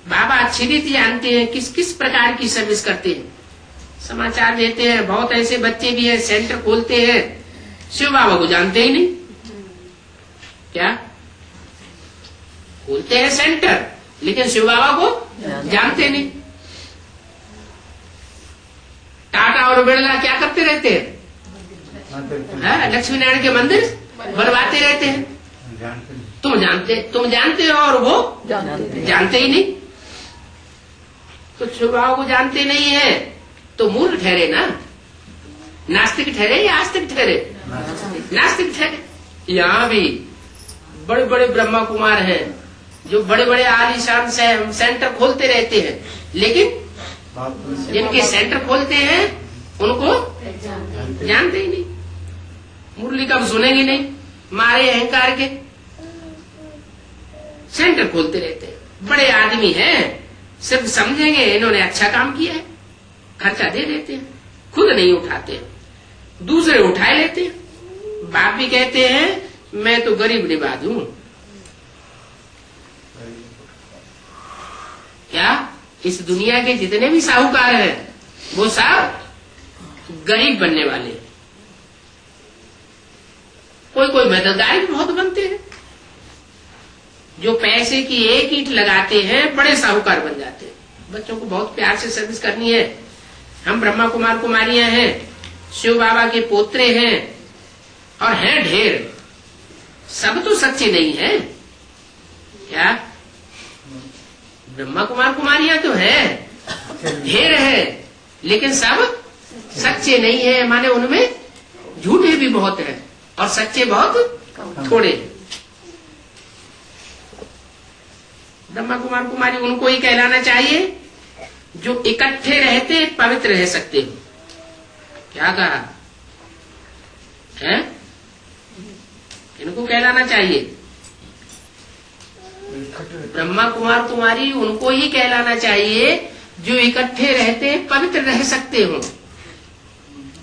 बाबा अच्छी रीति जानते हैं किस किस प्रकार की सर्विस करते हैं, समाचार देते हैं। बहुत ऐसे बच्चे भी हैं सेंटर खोलते हैं, शिव बाबा को जानते ही नहीं। क्या खोलते हैं सेंटर लेकिन शिव बाबा को जानते नहीं। टाटा और बिरला क्या करते रहते हैं? लक्ष्मी नारायण के मंदिर बनवाते रहते हैं। तुम जानते हो और वो जानते ही नहीं। तो शिव बाबा को जानते नहीं है तो मूर्ख ठहरे ना, नास्तिक ठहरे या आस्तिक ठहरे? नास्तिक ठहरे। यहाँ भी बड़े बड़े ब्रह्मा कुमार हैं जो बड़े बड़े आलीशान सेंटर खोलते रहते हैं, लेकिन जिनके सेंटर खोलते हैं उनको जानते ही नहीं। मुरली कब सुनेंगे नहीं, मारे अहंकार के सेंटर खोलते रहते हैं। बड़े आदमी हैं, सिर्फ समझेंगे इन्होंने अच्छा काम किया है, खर्चा दे देते हैं, खुद नहीं उठाते, दूसरे उठाए लेते हैं। बाप भी कहते हैं मैं तो गरीब निवाज हूं। क्या इस दुनिया के जितने भी साहूकार हैं वो सब गरीब बनने वाले हैं। कोई कोई मददगार भी बहुत बनते हैं, जो पैसे की एक ईंट लगाते हैं बड़े साहूकार बन जाते हैं। बच्चों को बहुत प्यार से सर्विस करनी है। हम ब्रह्मा कुमार कुमारियां हैं, शिव बाबा के पोत्रे हैं और हैं ढेर। सब तो सच्चे नहीं है। क्या ब्रह्मा कुमार कुमारियां तो है, ढेर है, लेकिन सब सच्चे नहीं है। माने उनमें झूठे भी बहुत हैं और सच्चे बहुत थोड़े। ब्रह्मा कुमार कुमारी उनको ही कहलाना चाहिए जो इकट्ठे रहते पवित्र रह सकते हो। क्या कहा है? इनको कहलाना चाहिए। ब्रह्मा कुमार कुमारी उनको ही कहलाना चाहिए जो इकट्ठे रहते पवित्र रह सकते हो,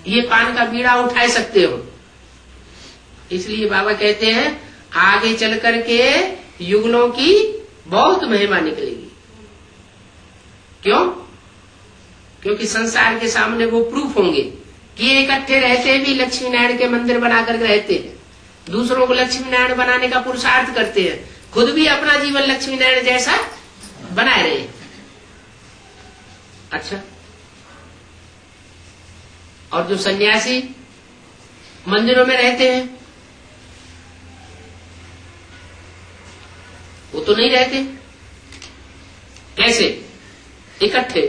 ये पान का बीड़ा उठा सकते हो। इसलिए बाबा कहते हैं आगे चल करके युगलों की बहुत महिमा निकलेगी। क्यों? क्योंकि संसार के सामने वो प्रूफ होंगे कि ये इकट्ठे रहते भी लक्ष्मी नारायण के मंदिर बनाकर रहते हैं, दूसरों को लक्ष्मी नारायण बनाने का पुरुषार्थ करते हैं, खुद भी अपना जीवन लक्ष्मी नारायण जैसा बनाए रहे। अच्छा, और जो सन्यासी मंदिरों में रहते हैं वो तो नहीं रहते। कैसे? इकट्ठे।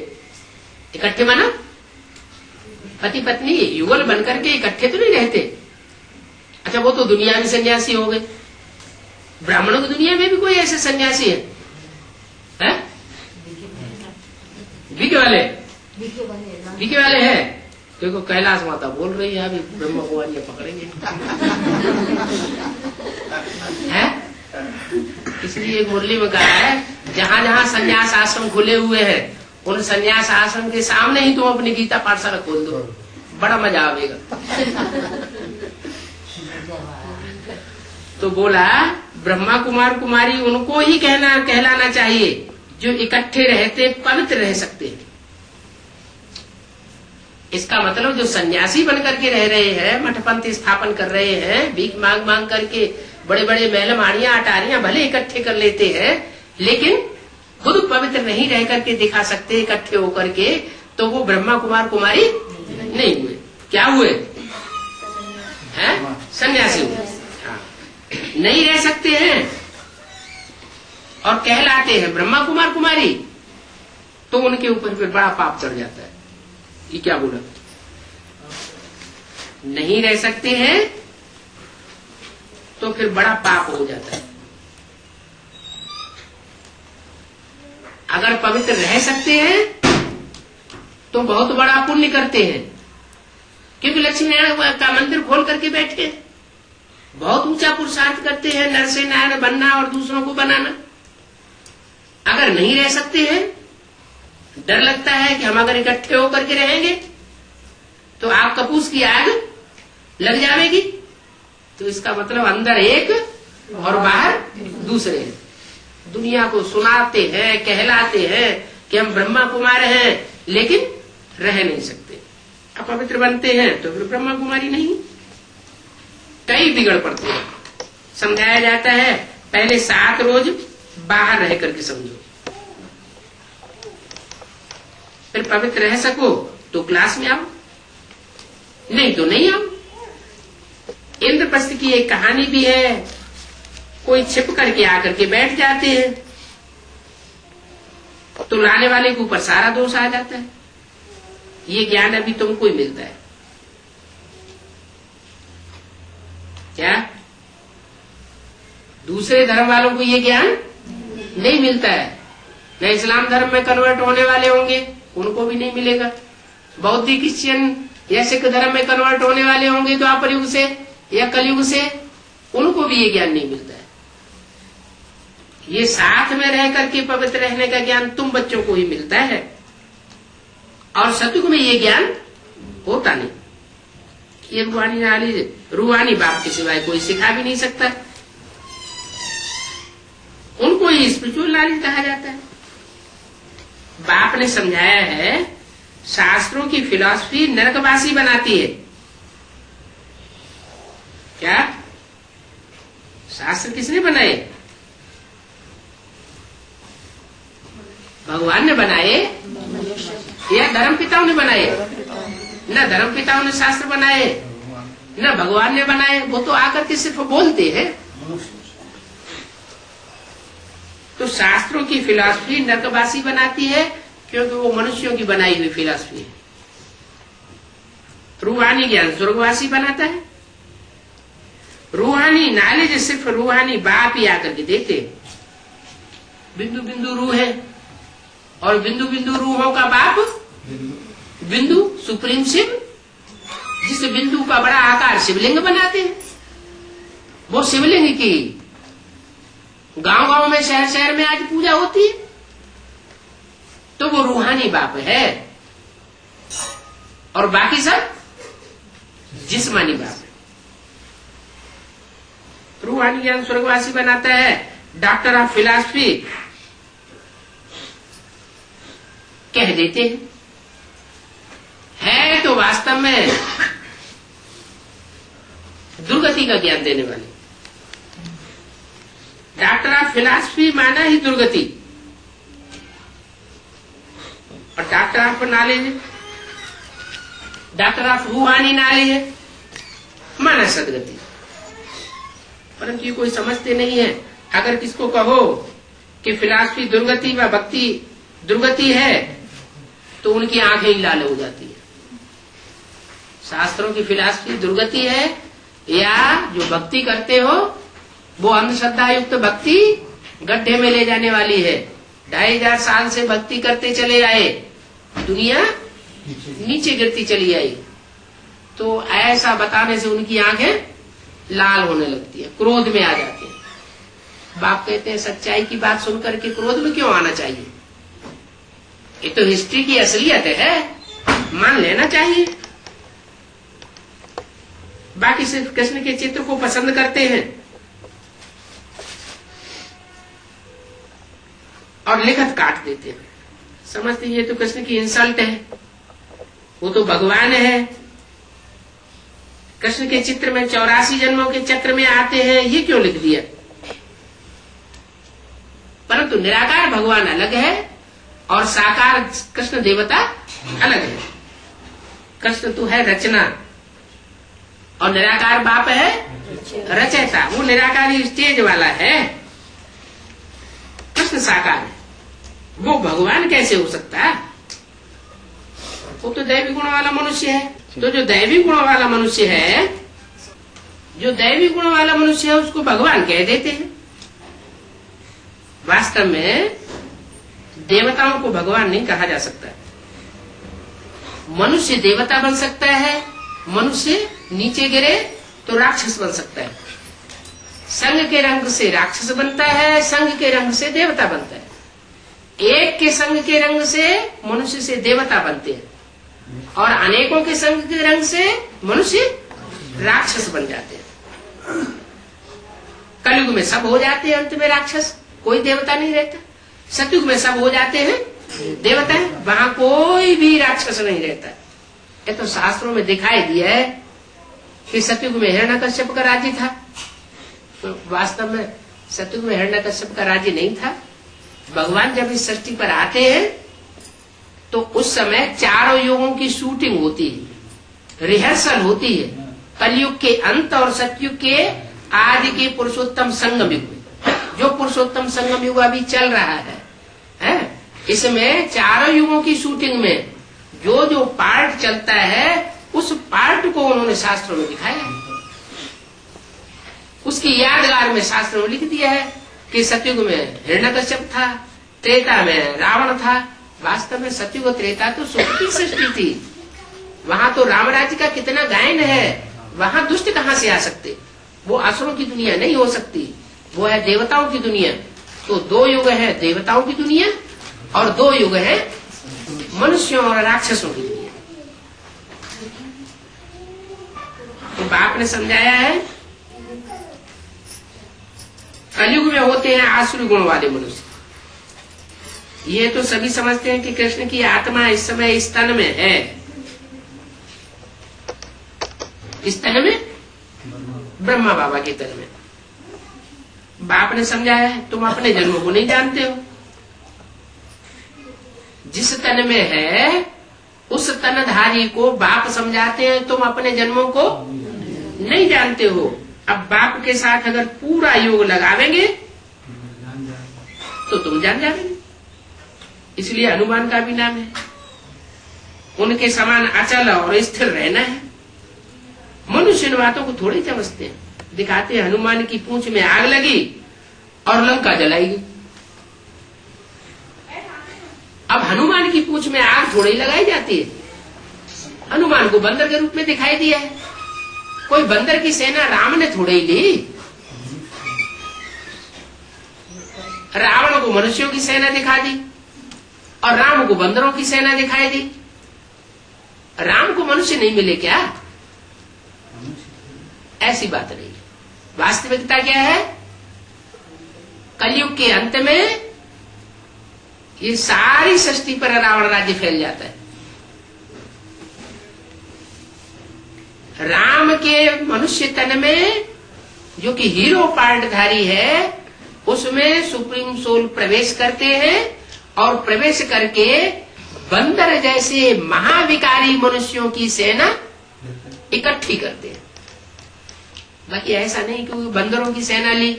इकट्ठे माना पति पत्नी युगल बनकर के इकट्ठे तो नहीं रहते। अच्छा, वो तो दुनिया में सन्यासी हो गए। ब्राह्मणों की दुनिया में भी कोई ऐसे सन्यासी है? बीके वाले हैं। देखो कैलाश माता बोल रही है अभी ब्रह्मा कुमारी पकड़ेंगे है। इसलिए मुरली में कहा है जहां जहां संन्यास आश्रम खुले हुए हैं उन संन्यास आश्रम के सामने ही तुम अपनी गीता पाठशाला खोल दो, बड़ा मजा आवेगा। तो बोला ब्रह्मा कुमार कुमारी उनको ही कहलाना चाहिए जो इकट्ठे रहते पवित्र रह सकते हैं। इसका मतलब जो सन्यासी बनकर के रह रहे हैं, मठपंथ स्थापन कर रहे हैं, भीख मांग मांग करके बड़े बड़े महल माड़ियां अटारियां भले इकट्ठे कर लेते हैं, लेकिन खुद पवित्र नहीं रह करके दिखा सकते इकट्ठे होकर के, तो वो ब्रह्मा कुमार कुमारी नहीं हुए। क्या हुए? हैं? सन्यासी हुए। हाँ, नहीं रह सकते हैं और कहलाते हैं ब्रह्मा कुमार कुमारी, तो उनके ऊपर फिर बड़ा पाप चढ़ जाता है। ये क्या बोला? नहीं रह सकते हैं तो फिर बड़ा पाप हो जाता है। अगर पवित्र रह सकते हैं तो बहुत बड़ा पुण्य करते हैं, क्योंकि लक्ष्मी नारायण का मंदिर खोल करके बैठे बहुत ऊंचा पुरुषार्थ करते हैं, नर से नारायण बनना और दूसरों को बनाना। अगर नहीं रह सकते हैं, डर लगता है कि हम अगर इकट्ठे होकर के रहेंगे तो आग कपूस की आग लग जाएगी, तो इसका मतलब अंदर एक और बाहर दूसरे। दुनिया को सुनाते हैं, कहलाते हैं कि हम ब्रह्मा कुमार हैं, लेकिन रह नहीं सकते। अपवित्र बनते हैं तो फिर ब्रह्मा कुमारी नहीं, कई बिगड़ पड़ते हैं। समझाया जाता है पहले 7 रोज बाहर रह करके समझो, फिर पवित्र रह सको तो क्लास में आओ, नहीं तो नहीं आओ। इंद्रप्रस्थ की एक कहानी भी है, कोई छिप करके आकर के बैठ जाते हैं तो लाने वाले के ऊपर सारा दोष आ जाता है। ये ज्ञान अभी तुमको ही मिलता है क्या? दूसरे धर्म वालों को ये ज्ञान नहीं मिलता है। न इस्लाम धर्म में कन्वर्ट होने वाले होंगे, उनको भी नहीं मिलेगा। बौद्ध क्रिश्चियन या सिख धर्म में कन्वर्ट होने वाले होंगे द्वापर युग से या कलयुग से, उनको भी ये ज्ञान नहीं मिलता है। ये साथ में रह करके पवित्र रहने का ज्ञान तुम बच्चों को ही मिलता है, और सतयुग में ये ज्ञान होता नहीं। ये रूहानी बाप के सिवाय कोई सिखा भी नहीं सकता। उनको ही स्पिरिचुअल नॉलेज कहा जाता है। बाप ने समझाया है शास्त्रों की फिलॉसफी नरकवासी बनाती है। क्या शास्त्र किसने बनाए? भगवान ने बनाए या धर्म पिताओं ने बनाए? न धर्म पिताओं ने शास्त्र बनाए न भगवान ने बनाए, वो तो आकर के सिर्फ बोलते हैं। तो शास्त्रों की फिलॉसफी नरकवासी बनाती है, क्योंकि वो मनुष्यों की बनाई हुई फिलॉसफी है। रूहानी ज्ञान स्वर्गवासी बनाता है। रूहानी नॉलेज सिर्फ रूहानी बाप ही आकर के देते। बिंदु बिंदु रूह है, और बिंदु बिंदु रूहों का बाप बिंदु सुप्रीम शिव, जिस बिंदु का बड़ा आकार शिवलिंग बनाते हैं। वो शिवलिंग की गांव गांव में शहर शहर में आज पूजा होती है, तो वो रूहानी बाप है, और बाकी सब जिस्मानी बाप है। रूहानी ज्ञान स्वर्गवासी बनाता है। डॉक्टर ऑफ फिलॉसफी कह देते हैं, है तो वास्तव में दुर्गति का ज्ञान देने वाले। डॉक्टर ऑफ फिलॉसफी माना ही दुर्गति, और doctor of knowledge, doctor of रूहानी नॉलेज माना सदगति। परंतु ये कोई समझते नहीं है। अगर किसको कहो कि फिलॉसफी दुर्गति व भक्ति दुर्गति है, तो उनकी आंखें ही लाल हो जाती है। शास्त्रों की फिलॉसफी दुर्गति है, या जो भक्ति करते हो वो अंधश्रद्धा युक्त भक्ति गड्ढे में ले जाने वाली है। 2500 साल से भक्ति करते चले आए, दुनिया नीचे गिरती चली आई, तो ऐसा बताने से उनकी आंखें लाल होने लगती है, क्रोध में आ जाते हैं। बाप कहते हैं सच्चाई की बात सुनकर के क्रोध में क्यों आना चाहिए? ये तो हिस्ट्री की असलियत है, मान लेना चाहिए। बाकी सिर्फ कृष्ण के चित्र को पसंद करते हैं और लिखत काट देते हैं, समझते ये तो कृष्ण की इंसल्ट है, वो तो भगवान है। कृष्ण के चित्र में 84 जन्मों के चक्र में आते हैं, ये क्यों लिख दिया? परंतु निराकार भगवान अलग है और साकार कृष्ण देवता अलग है। कृष्ण तो है रचना और निराकार बाप है रचयिता। वो निराकारी स्टेज वाला है, कृष्ण साकार है। वो भगवान कैसे हो सकता है? वो तो दैवी गुण वाला मनुष्य है। तो जो दैवी गुण वाला मनुष्य है, जो दैवी गुण वाला मनुष्य है, उसको भगवान कह देते हैं। वास्तव में देवताओं को भगवान नहीं कहा जा सकता। मनुष्य देवता बन सकता है, मनुष्य नीचे गिरे तो राक्षस बन सकता है। संग के रंग से राक्षस बनता है, संग के रंग से देवता बनता है। एक के संग के रंग से मनुष्य से देवता बनते हैं, और अनेकों के संग के रंग से मनुष्य राक्षस बन जाते हैं। कलयुग में सब हो जाते हैं अंत में राक्षस, कोई देवता नहीं रहता। सतयुग में सब हो जाते हैं देवता है, वहां कोई भी राक्षस नहीं रहता। ये तो शास्त्रों में दिखाई दिया है कि सतयुग में हिरण्यकश्यप का राज्य था, तो वास्तव में सतयुग में हिरण्यकश्यप का राज्य नहीं था। भगवान जब इस सृष्टि पर आते हैं तो उस समय चारों युगों की शूटिंग होती है, रिहर्सल होती है, कलयुग के अंत और सतयुग के आदि के पुरुषोत्तम संगम युग में। जो पुरुषोत्तम संगम युग अभी चल रहा है इसमें चारों युगों की शूटिंग में जो जो पार्ट चलता है उस पार्ट को उन्होंने शास्त्रों में दिखाया है। उसकी यादगार में शास्त्रों में लिख दिया है कि सतयुग में हिरण्यकश्यप था, त्रेता में रावण था। वास्तव में सतयुग और त्रेता तो सुख की सृष्टि थी, वहां तो राम राज्य का कितना गायन है, वहां दुष्ट कहाँ से आ सकते। वो असुरों की दुनिया नहीं हो सकती, वो है देवताओं की दुनिया। तो दो युग है देवताओं की दुनिया और दो युग है मनुष्यों और राक्षसों की दुनिया। तो बाप ने समझाया है कलयुग में होते हैं आसुरी गुण वाले मनुष्य। ये तो सभी समझते हैं कि कृष्ण की आत्मा इस समय स्तन में है, स्तन में ब्रह्मा बाबा के तन में। बाप ने समझाया है तुम अपने जन्मों को नहीं जानते हो। जिस तन में है उस तनधारी को बाप समझाते हैं तुम अपने जन्मों को नहीं जानते हो। अब बाप के साथ अगर पूरा योग लगावेंगे तो तुम जान जाओगे। इसलिए हनुमान का भी नाम है। उनके समान अचल और स्थिर रहना है। मनुष्य इन बातों को थोड़ी समझते हैं। दिखाते हैं हनुमान की पूंछ में आग लगी और लंका जलाई गई। अब हनुमान की पूंछ में आग थोड़ी लगाई जाती है। हनुमान को बंदर के रूप में दिखाई दिया है। कोई बंदर की सेना राम ने थोड़ी ही ली। रावण को मनुष्यों की सेना दिखा दी और राम को बंदरों की सेना दिखाई दी। राम को मनुष्य नहीं मिले क्या? ऐसी बात नहीं। वास्तविकता क्या है? कलयुग के अंत में ये सारी सृष्टि पर रावण राज्य फैल जाता है। राम के मनुष्य तन में जो कि हीरो पार्टधारी है उसमें सुप्रीम सोल प्रवेश करते हैं और प्रवेश करके बंदर जैसे महाविकारी मनुष्यों की सेना इकट्ठी करते हैं। बाकी ऐसा नहीं कि बंदरों की सेना ली।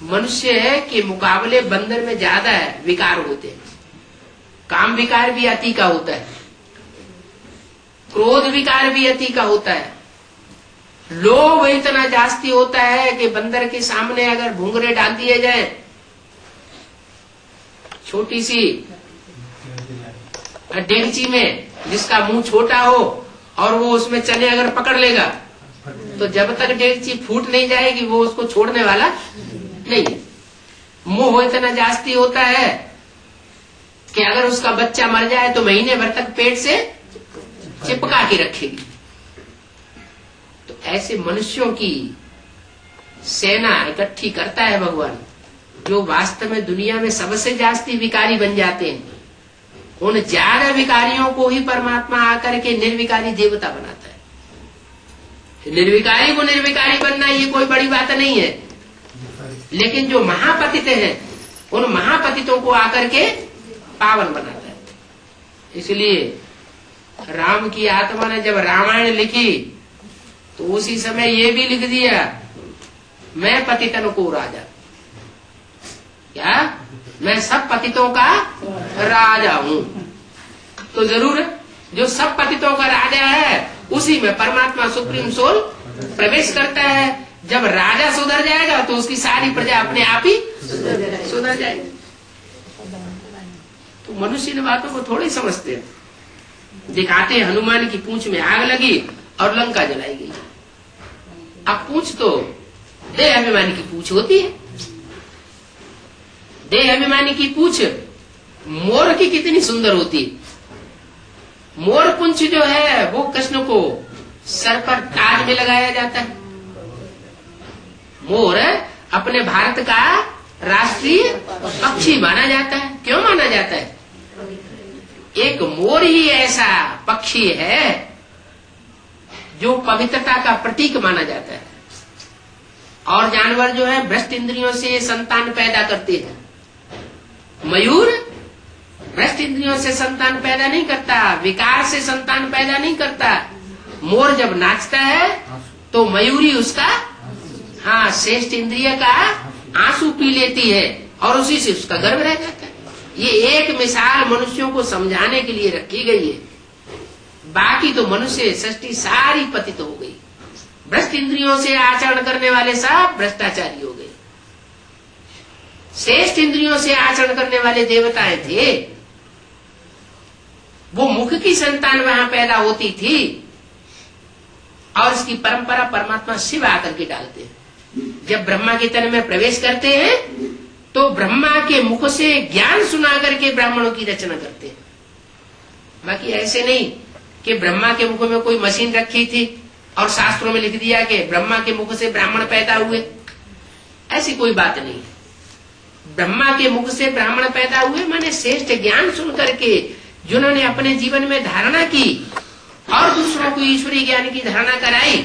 मनुष्य के मुकाबले बंदर में ज्यादा विकार होते हैं। काम विकार भी अति का होता है, क्रोध विकार भी अति का होता है, लोभ इतना जास्ती होता है कि बंदर के सामने अगर घुंघरे डाल दिए जाए, छोटी सी डेगची में जिसका मुंह छोटा हो और वो उसमें चने अगर पकड़ लेगा तो जब तक डेगची फूट नहीं जाएगी वो उसको छोड़ने वाला नहीं। मोह इतना जास्ती होता है कि अगर उसका बच्चा मर जाए तो महीने भर तक पेट से चिपका के रखेगी। तो ऐसे मनुष्यों की सेना इकट्ठी करता है भगवान, जो वास्तव में दुनिया में सबसे जास्ती विकारी बन जाते हैं। उन ज्यादा विकारियों को ही परमात्मा आकर के निर्विकारी देवता बनाता है। निर्विकारी को निर्विकारी बनना ये कोई बड़ी बात नहीं है, लेकिन जो महापतित हैं उन महापतितों को आकर के पावन बनाता है। इसलिए राम की आत्मा ने जब रामायण लिखी तो उसी समय ये भी लिख दिया, मैं पतितन को राजा। क्या? मैं सब पतितों का राजा हूं। तो जरूर जो सब पतितों का राजा है उसी में परमात्मा सुप्रीम सोल प्रवेश करता है। जब राजा सुधर जाएगा तो उसकी सारी प्रजा अपने आप ही सुधर जाएगी। तो मनुष्य इन बातों को थोड़ी समझते हैं। दिखाते हैं हनुमान की पूंछ में आग लगी और लंका जलाई गई। अब पूंछ तो देह अभिमानी की पूंछ होती है। देह अभिमानी की पूंछ मोर की कितनी सुंदर होती है। मोर पुंछ जो है वो कृष्ण को सर पर ताज में लगाया जाता है। मोर अपने भारत का राष्ट्रीय पक्षी माना जाता है। क्यों माना जाता है? एक मोर ही ऐसा पक्षी है जो पवित्रता का प्रतीक माना जाता है। और जानवर जो है भ्रष्ट इंद्रियों से संतान पैदा करते हैं। मयूर भ्रष्ट इंद्रियों से संतान पैदा नहीं करता, विकार से संतान पैदा नहीं करता। मोर जब नाचता है तो मयूरी उसका श्रेष्ठ इंद्रिय का आंसू पी लेती है और उसी से उसका गर्भ रह जाता है। ये एक मिसाल मनुष्यों को समझाने के लिए रखी गई है। बाकी तो मनुष्य सृष्टि सारी पतित हो गई। भ्रष्ट इंद्रियों से आचरण करने वाले सब भ्रष्टाचारी हो गए। श्रेष्ठ इंद्रियों से आचरण करने वाले देवताएं थे, वो मुख की संतान वहां पैदा होती थी और इसकी परंपरा परमात्मा शिव आकर के डालते हैं। जब ब्रह्मा के तन में प्रवेश करते हैं तो ब्रह्मा के मुख से ज्ञान सुना करके ब्राह्मणों की रचना करते हैं। बाकी ऐसे नहीं कि ब्रह्मा के मुख में कोई मशीन रखी थी और शास्त्रों में लिख दिया कि ब्रह्मा के मुख से ब्राह्मण पैदा हुए। ऐसी कोई बात नहीं। ब्रह्मा के मुख से ब्राह्मण पैदा हुए माने श्रेष्ठ ज्ञान सुन करके जिन्होंने अपने जीवन में धारणा की और दूसरों को ईश्वरीय ज्ञान की धारणा कराई,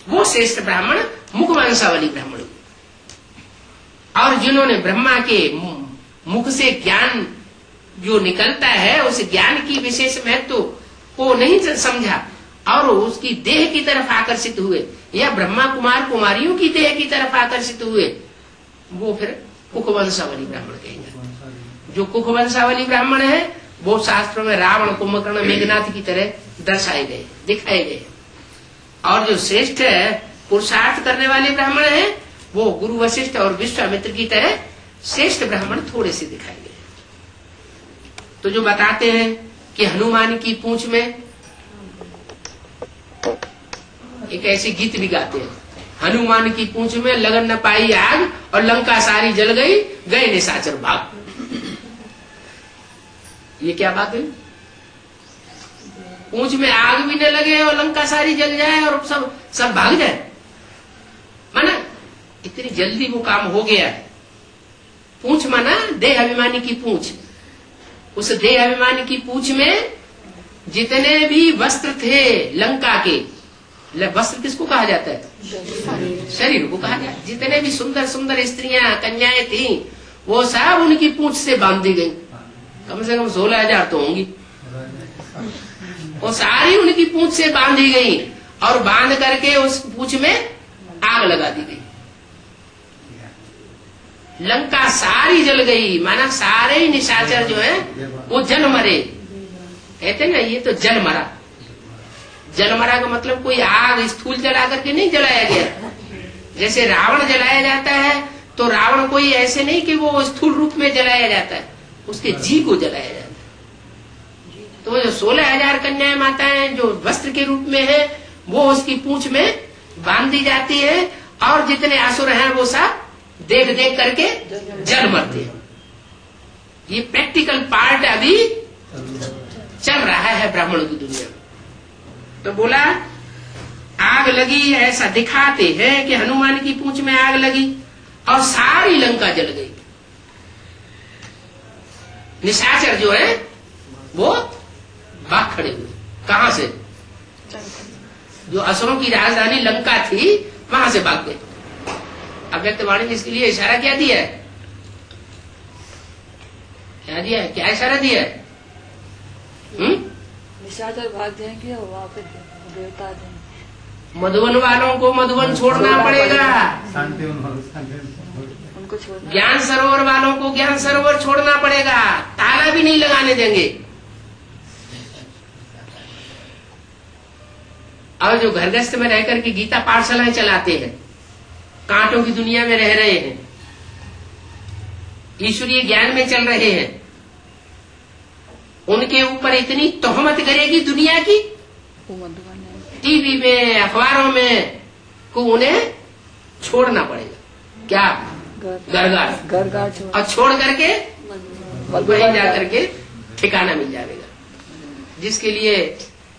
वो श्रेष्ठ ब्राह्मण मुख वंशावली ब्राह्मण। और जिन्होंने ब्रह्मा के मुख से ज्ञान जो निकलता है उस ज्ञान की विशेष महत्व को नहीं समझा और उसकी देह की तरफ आकर्षित हुए या ब्रह्मा कुमार कुमारियों की देह की तरफ आकर्षित हुए, वो फिर कुखवंशावली ब्राह्मण कहेंगे। जो कुखवंशावली ब्राह्मण है वो शास्त्रों में रावण, कुंभकर्ण, मेघनाथ की तरह दर्शाए गए, दिखाए गए। और जो श्रेष्ठ पुरुषार्थ करने वाले ब्राह्मण हैं वो गुरु वशिष्ठ और विश्वामित्र की तरह श्रेष्ठ ब्राह्मण थोड़े से दिखाए गए। तो जो बताते हैं कि हनुमान की पूंछ में एक ऐसे गीत भी गाते हैं, हनुमान की पूंछ में लगन न पाई आग और लंका सारी जल गई, गए निशाचर भाग। ये क्या बात है? पूंछ में आग भी न लगे और लंका सारी जल जाए और सब भाग जाए। माना इतनी जल्दी वो काम हो गया है। पूंछ माना देह अभिमानी की पूंछ। उस देह अभिमानी की पूंछ में जितने भी वस्त्र थे लंका के, वस्त्र किसको कहा जाता है? शरीर को कहा जाता है। जितने भी सुंदर सुंदर स्त्रियां कन्याएं थी वो सब उनकी पूंछ से बांध दी गई। कम से कम 16,000 तो होंगी। वो सारी उनकी पूंछ से बांधी गई और बांध करके उस पूंछ में आग लगा दी गई। लंका सारी जल गई, माना सारे निशाचर जो है वो जल मरे। कहते ना ये तो जल मरा। जल मरा का मतलब कोई आग स्थूल जला करके नहीं जलाया गया। जैसे रावण जलाया जाता है तो रावण कोई ऐसे नहीं कि वो स्थूल रूप में जलाया जाता है, उसके जी को जलाया जाता है। तो जो 16,000 कन्याएं माताएं जो वस्त्र के रूप में है वो उसकी पूंछ में बांध दी जाती है और जितने असुर हैं वो सब देख देख करके जल मरते हैं। ये प्रैक्टिकल पार्ट अभी चल रहा है ब्राह्मणों की दुनिया में। तो बोला आग लगी, ऐसा दिखाते हैं कि हनुमान की पूंछ में आग लगी और सारी लंका जल गई। निशाचर जो है वो भाग खड़े हुए। कहां से? जो असुरों की राजधानी लंका थी वहां से भाग गए। अव्यक्तवाणी ने इसके लिए इशारा क्या दिया है? क्या दिया है? क्या इशारा दिया है? निशाचर भाग जाएंगे और वहाँ पे देवता जाएंगे। मधुबन वालों को मधुबन छोड़ना पड़ेगा, उनको छोड़ना। ज्ञान सरोवर वालों को ज्ञान सरोवर छोड़ना पड़ेगा, ताला भी नहीं लगाने देंगे। और जो घरगृहस्थ में रह करके गीता पाठशालाएं चलाते हैं, कांटों की दुनिया में रह रहे हैं, ईश्वरीय ज्ञान में चल रहे हैं, उनके ऊपर इतनी तोहमत करेगी दुनिया की, टीवी में अखबारों में को उन्हें छोड़ना पड़ेगा। क्या? घर और छोड़ करके वहीं जा करके ठिकाना मिल जाएगा। जिसके लिए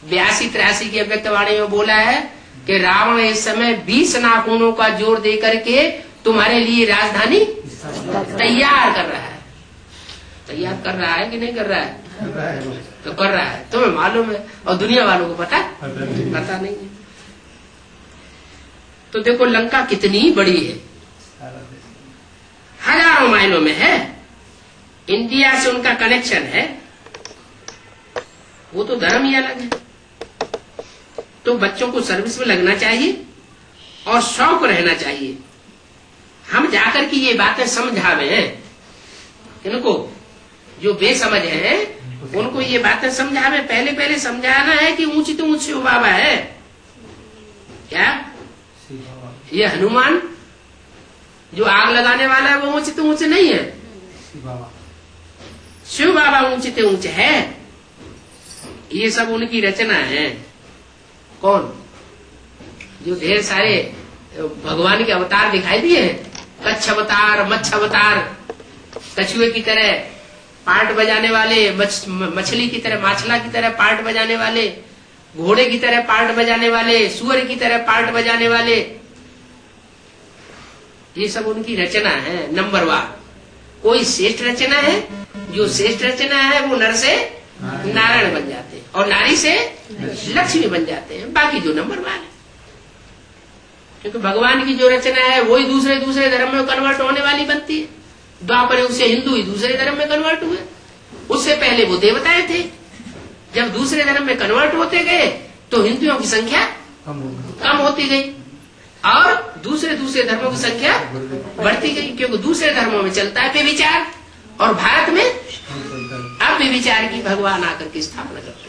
82-83 की अव्यक्तवाणी में बोला है कि रावण इस समय 20 नाखूनों का जोर दे करके तुम्हारे लिए राजधानी तैयार कर रहा है। तैयार कर रहा है कि नहीं कर रहा है? तो कर रहा है, तुम्हें मालूम है और दुनिया वालों को पता नहीं है। तो देखो लंका कितनी बड़ी है, हजारों माइलों में है। इंडिया से उनका कनेक्शन है, वो तो धर्म ही अलग है। तो बच्चों को सर्विस में लगना चाहिए और शौक रहना चाहिए। हम जाकर के ये बातें समझावे हैं, इनको जो बेसमझ है उनको ये बातें समझावे। पहले पहले समझाना है कि ऊंची तो ऊंची बाबा है क्या? ये हनुमान जो आग लगाने वाला है वो ऊंचे तो ऊंचे नहीं है, शिव बाबा ऊंचे तो ऊंचे है। ये सब उनकी रचना है। कौन? जो ढेर सारे भगवान के अवतार दिखाई दिए हैं, कच्छ अवतार, मच्छ अवतार, कछुए की तरह पार्ट बजाने वाले, मछली की तरह, माछला की तरह पार्ट बजाने वाले, घोड़े की तरह पार्ट बजाने वाले, सुअर की तरह पार्ट बजाने वाले, ये सब उनकी रचना है नंबरवार। कोई श्रेष्ठ रचना है, जो श्रेष्ठ रचना है वो नर से नारायण बन जाते हैं और नारी से लक्ष्मी बन जाते हैं। बाकी जो नंबरवार है, क्योंकि भगवान की जो रचना है वही दूसरे दूसरे धर्म में कन्वर्ट होने वाली बनती है। द्वापर युग से हिंदू ही दूसरे धर्म में कन्वर्ट हुए, उससे पहले वो देवताएं थे। जब दूसरे धर्म में कन्वर्ट होते गए तो हिंदुओं की संख्या कम होती गई और दूसरे दूसरे धर्मों की संख्या बढ़ती गई, क्योंकि दूसरे धर्मों में चलता है व्यभिचार और भारत में अब व्यभिचार की भगवान आकर के स्थापना करते हैं।